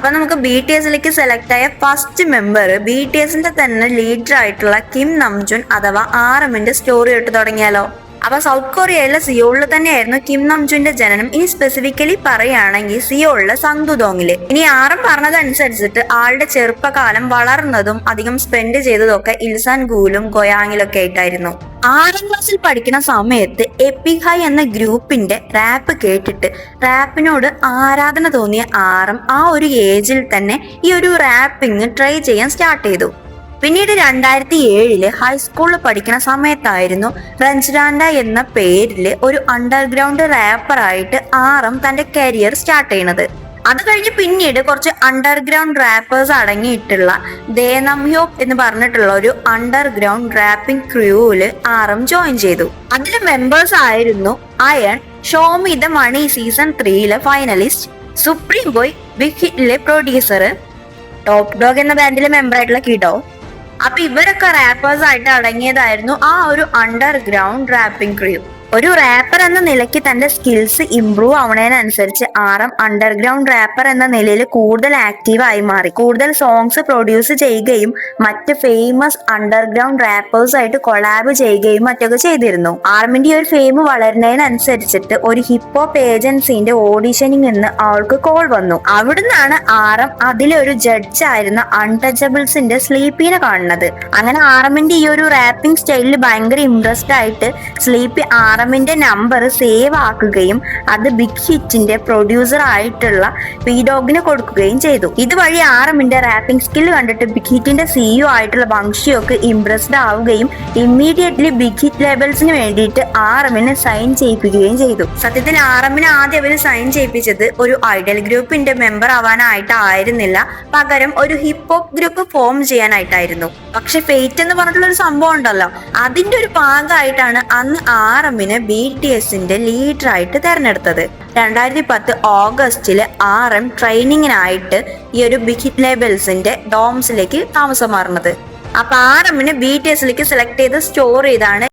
അപ്പൊ നമുക്ക് B T എസിലേക്ക് സെലക്ട് ആയ ഫസ്റ്റ് മെമ്പർ ബി ടി എസിന്റെ തന്നെ ലീഡർ ആയിട്ടുള്ള കിം നംജുൻ അഥവാ ആർഎമ്മിന്റെ സ്റ്റോറി ഇട്ട് തുടങ്ങിയാലോ. അപ്പൊ സൗത്ത് കൊറിയയിലെ സിയോളിൽ തന്നെയായിരുന്നു കിം നംജുന്റെ ജനനം. ഇനി സ്പെസിഫിക്കലി പറയുകയാണെങ്കിൽ സിയോളിലെ സംഗ്ദുദോങ്ങില്. ഇനി ആറും പറഞ്ഞതനുസരിച്ചിട്ട് ആളുടെ ചെറുപ്പകാലം വളർന്നതും അധികം സ്പെൻഡ് ചെയ്തതും ഒക്കെ ഇൽസാൻഗൂലും ഗോയാങ്ങിലും ഒക്കെ ആയിട്ടായിരുന്നു. 6ാം ക്ലാസ്സിൽ പഠിക്കുന്ന സമയത്ത് എപ്പിക് ഹൈ എന്ന ഗ്രൂപ്പിന്റെ റാപ്പ് കേട്ടിട്ട് റാപ്പിനോട് ആരാധന തോന്നിയ ആറും ആ ഒരു ഏജിൽ തന്നെ ഈ ഒരു റാപ്പിംഗ് ട്രൈ ചെയ്യാൻ സ്റ്റാർട്ട് ചെയ്തു. പിന്നീട് 2007 ഹൈസ്കൂളിൽ പഠിക്കുന്ന സമയത്തായിരുന്നു റഞ്ച്രാൻഡ എന്ന പേരിൽ ഒരു അണ്ടർഗ്രൗണ്ട് റാപ്പറായിട്ട് ആറും തന്റെ കരിയർ സ്റ്റാർട്ട് ചെയ്യുന്നത്. അത് കഴിഞ്ഞ് പിന്നീട് കുറച്ച് അണ്ടർഗ്രൗണ്ട് റാപ്പേഴ്സ് അടങ്ങിയിട്ടുള്ള ദേനംഹ്യോക് എന്ന് പറഞ്ഞിട്ടുള്ള ഒരു അണ്ടർഗ്രൗണ്ട് റാപ്പിംഗ് ക്രൂവില് ആറും ജോയിൻ ചെയ്തു. അതിലെ മെമ്പേഴ്സ് ആയിരുന്നു Iron, show me the money season 3 finalist, supreme boy, big ഹിറ്റിലെ പ്രൊഡ്യൂസർ, ടോപ്പ് ഡോഗ് എന്ന ബാൻഡിലെ മെമ്പർ ആയിട്ടുള്ള കിഡോ. അപ്പൊ ഇവരൊക്കെ റാപ്പേഴ്സ് ആയിട്ട് അടങ്ങിയതായിരുന്നു ആ ഒരു അണ്ടർഗ്രൗണ്ട് റാപ്പിംഗ് ക്രൂ. ഒരു റാപ്പർ എന്ന നിലയ്ക്ക് തന്റെ സ്കിൽസ് ഇംപ്രൂവ് ആവണതിനനുസരിച്ച് ആറും അണ്ടർഗ്രൗണ്ട് റാപ്പർ എന്ന നിലയിൽ കൂടുതൽ ആക്റ്റീവായി മാറി. കൂടുതൽ സോങ്സ് പ്രൊഡ്യൂസ് ചെയ്യുകയും മറ്റ് ഫേമസ് അണ്ടർഗ്രൗണ്ട് റാപ്പേഴ്സ് ആയിട്ട് കൊളാബ് ചെയ്യുകയും മറ്റൊക്കെ ചെയ്തിരുന്നു. ആർമിന്റെ ഈ ഒരു ഫെയിം വളരുന്നതിനനുസരിച്ചിട്ട് ഒരു ഹിപ്പ് ഹോപ്പ് ഏജൻസിന്റെ ഓഡിഷനിൽ നിന്ന് അവൾക്ക് കോൾ വന്നു. അവിടുന്നാണ് ആറും അതിലെ ഒരു ജഡ്ജ് ആയിരുന്ന അൺടച്ചബിൾസിന്റെ സ്ലീപ്പിനെ കാണുന്നത്. അങ്ങനെ ആർമിന്റെ ഈ ഒരു റാപ്പിംഗ് സ്റ്റൈലിൽ ഭയങ്കര ഇംപ്രസ്ഡ് ആയിട്ട് സ്ലീപ്പി ആർമിന്റെ നമ്പർ സേവ് ആക്കുകയും അത് ബിഗ് ഹിറ്റിന്റെ പ്രൊഡ്യൂസർ ആയിട്ടുള്ള പീഡോഗിന് കൊടുക്കുകയും ചെയ്തു. ഇതുവഴി ആർമിന്റെ റാപ്പിംഗ് സ്കിൽ കണ്ടിട്ട് ബിഗ് ഹിറ്റിന്റെ സിഇഒ ആയിട്ടുള്ള ബങ്ഷിയൊക്കെ ഇംപ്രസ്ഡ് ആവുകയും ഇമ്മീഡിയറ്റ്ലി ബിഗ് ഹിറ്റ് ലേബൽസിന് വേണ്ടിയിട്ട് ആർമിനെ സൈൻ ചെയ്യിപ്പിക്കുകയും ചെയ്തു. സത്യത്തിൽ ആർമിനെ ആദ്യം അവർ സൈൻ ചെയ്യിപ്പിച്ചത് ഒരു ഐഡൽ ഗ്രൂപ്പിന്റെ മെമ്പർ ആവാനായിട്ടായിരുന്നില്ല, പകരം ഒരു ഹിപ്പ് ഹോപ്പ് ഗ്രൂപ്പ് ഫോം ചെയ്യാനായിട്ടായിരുന്നു. പക്ഷെ ഫേറ്റ് എന്ന് പറഞ്ഞിട്ടുള്ള ഒരു സംഭവം ഉണ്ടല്ലോ, അതിന്റെ ഒരു ഭാഗമായിട്ടാണ് അന്ന് ആർമിനെ ബി ടി എസിന്റെ ലീഡറായിട്ട് തെരഞ്ഞെടുത്തത്. 2010 ഓഗസ്റ്റില് ആർഎം ട്രെയിനിങ്ങിനായിട്ട് ഈ ഒരു ബിഗ് ഹിറ്റ് ലേബൽസിന്റെ ഡോംസിലേക്ക് താമസം മാറുന്നത്. അപ്പൊ ആർഎമ്മിന് ബി ടി എസിലേക്ക് സെലക്ട് ചെയ്ത് സ്റ്റോർ ചെയ്താണ്